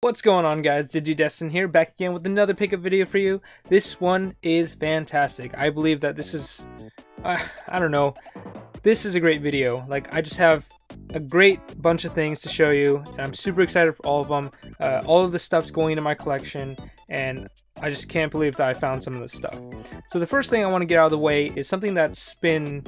What's going on, guys? Digidesdan here, back again with another pickup video for you. This one is fantastic. I believe that this is, I don't know, this is a great video. Like, I just have a great bunch of things to show you, and I'm super excited for all of them. All of the stuff's going into my collection, and I just can't believe that I found some of this stuff. So the first thing I want to get out of the way is something that's been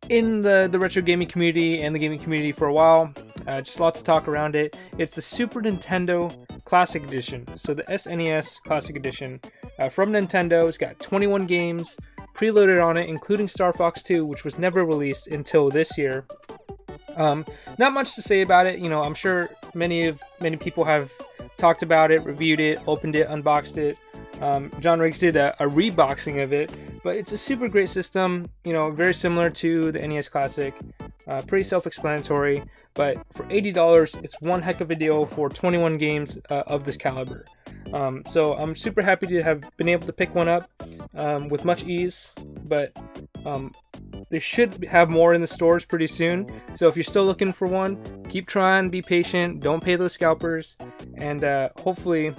in the retro gaming community and the gaming community for a while. Just lots of talk around it. It's the Super Nintendo Classic Edition. So the SNES Classic Edition from Nintendo. It's got 21 games preloaded on it, including Star Fox 2, which was never released until this year. Not much to say about it. You know, I'm sure many people have talked about it, reviewed it, opened it, unboxed it. John Riggs did a reboxing of it, but it's a super great system, you know, very similar to the NES Classic, pretty self-explanatory, but for $80, it's one heck of a deal for 21 games of this caliber. So I'm super happy to have been able to pick one up with much ease, but they should have more in the stores pretty soon. So if you're still looking for one, keep trying, be patient, don't pay those scalpers, and hopefully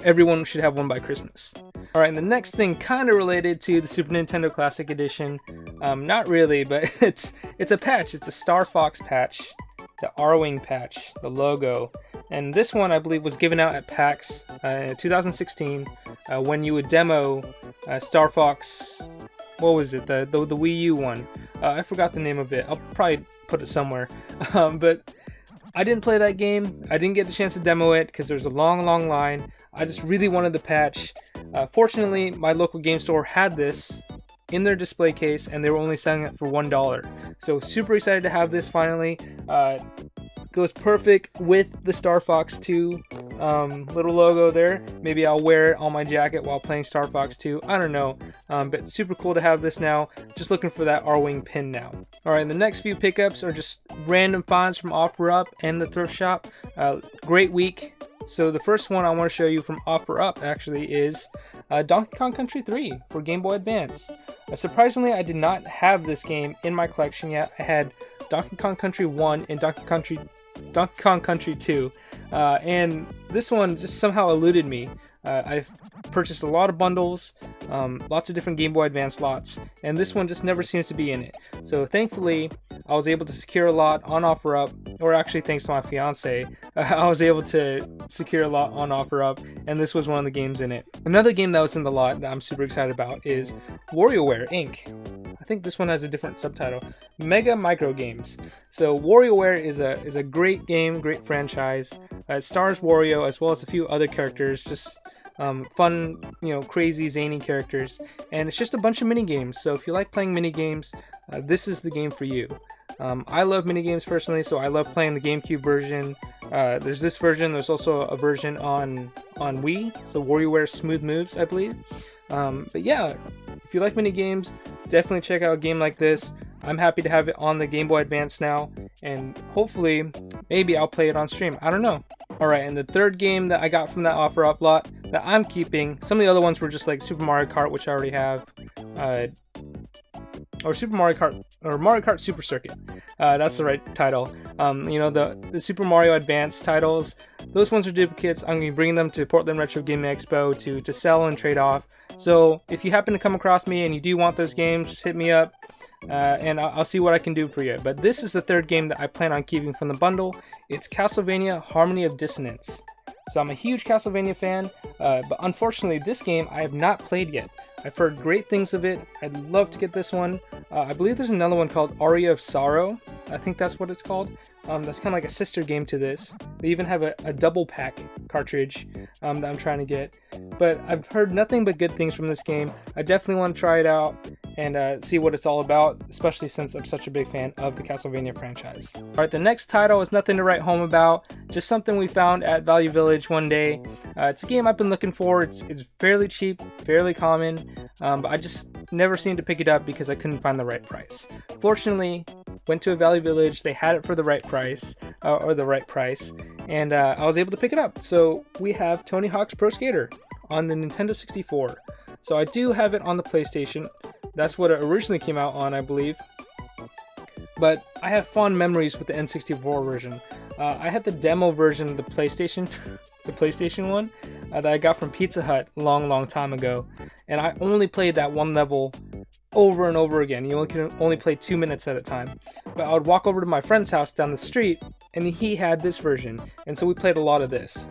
everyone should have one by Christmas. Alright, and the next thing kind of related to the Super Nintendo Classic Edition, not really, but it's a patch. It's a Star Fox patch, the R-Wing patch, the logo. And this one, I believe, was given out at PAX 2016 when you would demo Star Fox, what was it, the Wii U one. I forgot the name of it. I'll probably put it somewhere. But I didn't play that game. I didn't get a chance to demo it because there's a long line. I just really wanted the patch. Fortunately, my local game store had this in their display case, and they were only selling it for $1. So super excited to have this finally. Goes perfect with the Star Fox 2 little logo there. Maybe I'll wear it on my jacket while playing Star Fox 2. I don't know. But super cool to have this now. Just looking for that R-Wing pin now. Alright, the next few pickups are just random finds from OfferUp and the thrift shop. Great week. So the first one I want to show you from OfferUp actually is Donkey Kong Country 3 for Game Boy Advance. Surprisingly, I did not have this game in my collection yet. I had Donkey Kong Country 1 and Donkey Kong Country 2, and this one just somehow eluded me. I've purchased a lot of bundles, lots of different Game Boy Advance lots, and this one just never seems to be in it. So thankfully, I was able to secure a lot on OfferUp, or actually thanks to my fiance, I was able to secure a lot on OfferUp, and this was one of the games in it. Another game that was in the lot that I'm super excited about is WarioWare Inc. I think this one has a different subtitle, Mega Micro Games. So WarioWare is a great game, great franchise. It stars Wario as well as a few other characters, just fun, you know, crazy, zany characters, and it's just a bunch of mini games. So if you like playing mini games, this is the game for you. I love mini games personally, so I love playing the GameCube version. There's this version. There's also a version on Wii, so WarioWare Smooth Moves, I believe. But yeah, if you like mini games, definitely check out a game like this. I'm happy to have it on the Game Boy Advance now, and hopefully, maybe I'll play it on stream. I don't know. Alright, and the third game that I got from that OfferUp lot that I'm keeping, some of the other ones were just like Super Mario Kart, which I already have, or Super Mario Kart, or Mario Kart Super Circuit. That's the right title. You know, the Super Mario Advance titles, those ones are duplicates. I'm going to be bringing them to Portland Retro Gaming Expo to sell and trade off. So if you happen to come across me and you do want those games, just hit me up. And I'll see what I can do for you. But this is the third game that I plan on keeping from the bundle. It's Castlevania Harmony of Dissonance. So I'm a huge Castlevania fan, but unfortunately this game I have not played yet. I've heard great things of it. I'd love to get this one. I believe there's another one called Aria of Sorrow. I think that's what it's called. That's kind of like a sister game to this. They even have a double pack cartridge that I'm trying to get. But I've heard nothing but good things from this game. I definitely want to try it out and see what it's all about, especially since I'm such a big fan of the Castlevania franchise. Alright, the next title is nothing to write home about, just something we found at Value Village one day. It's a game I've been looking for. It's fairly cheap, fairly common, but I just never seemed to pick it up because I couldn't find the right price. Fortunately, went to a Value Village, they had it for the right price, and I was able to pick it up. So we have Tony Hawk's Pro Skater on the Nintendo 64. So I do have it on the PlayStation. That's what it originally came out on, I believe. But I have fond memories with the N64 version. I had the demo version of the PlayStation. the PlayStation one, that I got from Pizza Hut a long time ago, and I only played that one level over and over again. You can only play 2 minutes at a time. But I would walk over to my friend's house down the street, and he had this version, and so we played a lot of this.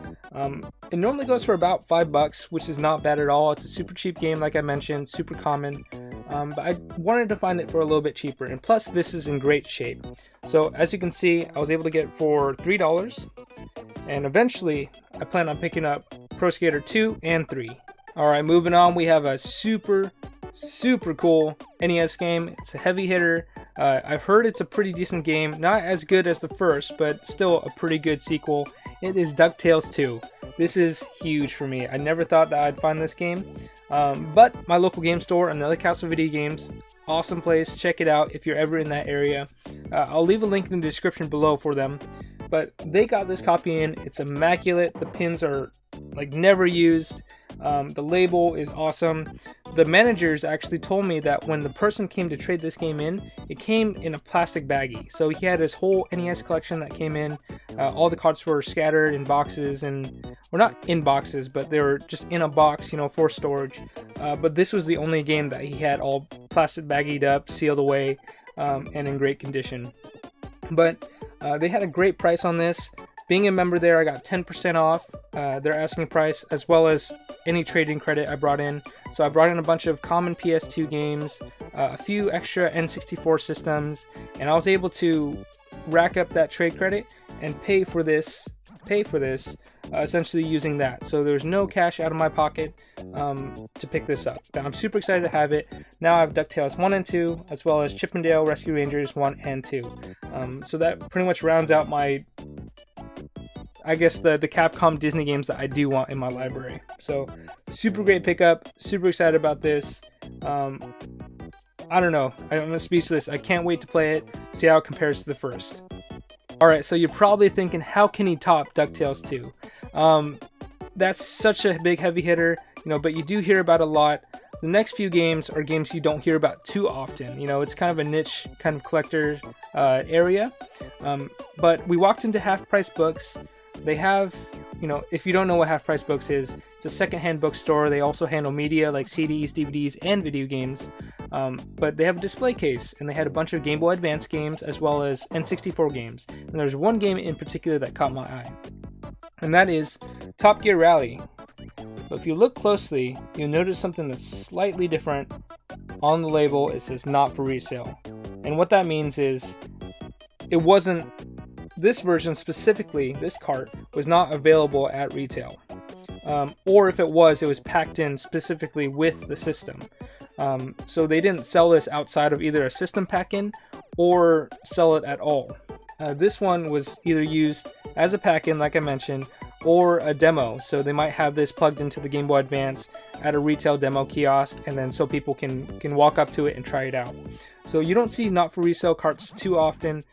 It normally goes for about $5, which is not bad at all. It's a super cheap game, like I mentioned, super common. But I wanted to find it for a little bit cheaper, and plus this is in great shape. So as you can see, I was able to get it for $3, and eventually I plan on picking up Pro Skater 2 and 3. Alright, moving on, we have a super cool NES game. It's a heavy hitter. I've heard it's a pretty decent game, not as good as the first, but still a pretty good sequel. It is DuckTales 2. This is huge for me. I never thought that I'd find this game, but my local game store, Another Castle Video Games, awesome place. Check it out if you're ever in that area. I'll leave a link in the description below for them, but they got this copy in. It's immaculate. The pins are like never used. The label is awesome. The managers actually told me that when the person came to trade this game in, it came in a plastic baggie. So he had his whole NES collection that came in. All the cards were scattered in boxes, and well, not in boxes, but they were just in a box, you know, for storage. But this was the only game that he had all plastic baggied up, sealed away, and in great condition. But they had a great price on this. Being a member there, I got 10% off their asking price, as well as any trading credit I brought in. So I brought in a bunch of common PS2 games, a few extra N64 systems, and I was able to rack up that trade credit and pay for this, essentially using that. So there's no cash out of my pocket to pick this up. But I'm super excited to have it. Now I have DuckTales 1 and 2, as well as Chip 'n Dale Rescue Rangers 1 and 2. So that pretty much rounds out my, I guess, the Capcom Disney games that I do want in my library. So super great pickup, super excited about this. I don't know, I'm speechless. I can't wait to play it, see how it compares to the first. Alright, so you're probably thinking, how can he top DuckTales 2? That's such a big heavy hitter, you know, but you do hear about a lot. The next few games are games you don't hear about too often. You know, it's kind of a niche kind of collector area. But we walked into Half Price Books. They have, you know, if you don't know what Half Price Books is, it's a secondhand bookstore. They also handle media like CDs, DVDs, and video games. But they have a display case, and they had a bunch of Game Boy Advance games as well as N64 games. And there's one game in particular that caught my eye, and that is Top Gear Rally. But if you look closely, you'll notice something that's slightly different. On the label, it says not for resale. And what that means is it wasn't, this version specifically, this cart, was not available at retail. Or if it was packed in specifically with the system. So they didn't sell this outside of either a system pack-in or sell it at all. This one was either used as a pack-in, like I mentioned, or a demo. So they might have this plugged into the Game Boy Advance at a retail demo kiosk, and then so people can walk up to it and try it out. So you don't see not for resale carts too often,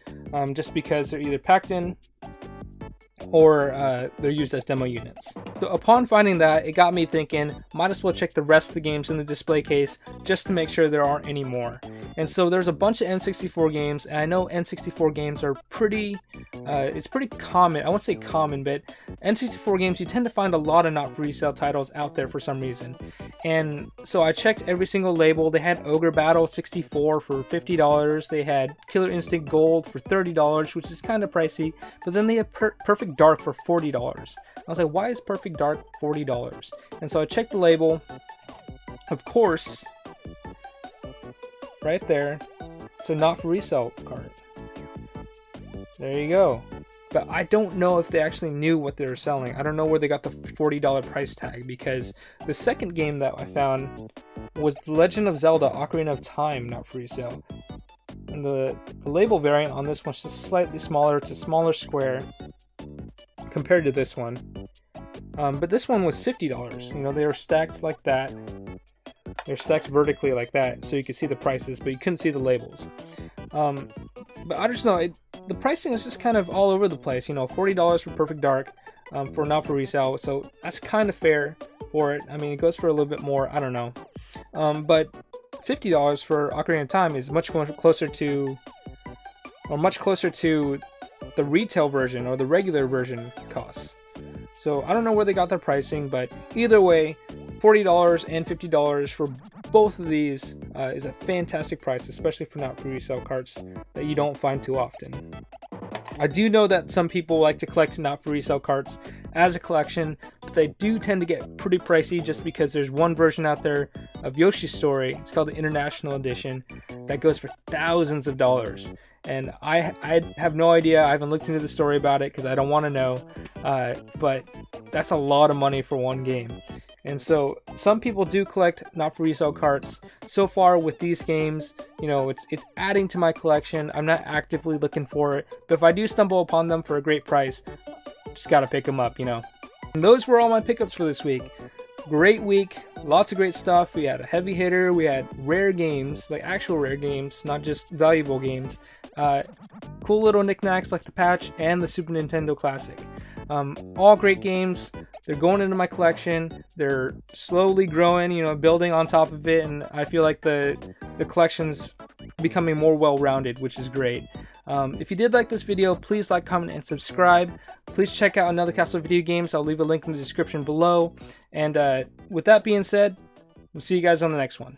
just because they're either packed in or they're used as demo units. So upon finding that, it got me thinking, might as well check the rest of the games in the display case just to make sure there aren't any more. And so there's a bunch of N64 games, and I know N64 games are pretty, it's pretty common. I won't say common, but N64 games, you tend to find a lot of not for resale titles out there for some reason. And so I checked every single label. They had Ogre Battle 64 for $50. They had Killer Instinct Gold for $30, which is kind of pricey. But then they had Perfect Dark for $40. I was like, why is Perfect Dark $40? And so I checked the label. Of course, right there, it's a not for resale cart. There you go. But I don't know if they actually knew what they were selling. I don't know where they got the $40 price tag, because the second game that I found was The Legend of Zelda Ocarina of Time, not for resale. And the label variant on this one's just slightly smaller. It's a smaller square compared to this one. But this one was $50. You know, they were stacked like that. They're stacked vertically like that, so you could see the prices, but you couldn't see the labels. But I just know, the pricing is just kind of all over the place. You know, $40 for Perfect Dark for not for resale, so that's kind of fair for it. I mean, it goes for a little bit more, I don't know. But $50 for Ocarina of Time is much closer to the retail version or the regular version costs. So I don't know where they got their pricing, but either way, $40 and $50 for both of these is a fantastic price, especially for not pre-resale carts that you don't find too often. I do know that some people like to collect not for resale carts as a collection, but they do tend to get pretty pricey just because there's one version out there of Yoshi's Story. It's called the International Edition that goes for thousands of dollars. And I have no idea. I haven't looked into the story about it because I don't want to know. But that's a lot of money for one game. And so some people do collect not for resale carts. So far with these games, you know, it's adding to my collection. I'm not actively looking for it, but if I do stumble upon them for a great price, just gotta pick them up, you know. And those were all my pickups for this week. Great week, lots of great stuff. We had a heavy hitter, we had rare games, like actual rare games, not just valuable games. Cool little knickknacks like the patch and the Super Nintendo Classic. All great games. They're going into my collection. They're slowly growing, you know, building on top of it, and I feel like the collection's becoming more well-rounded, which is great. If you did like this video, please like, comment, and subscribe. Please check out Another Castle Video Games. I'll leave a link in the description below. And with that being said, we'll see you guys on the next one.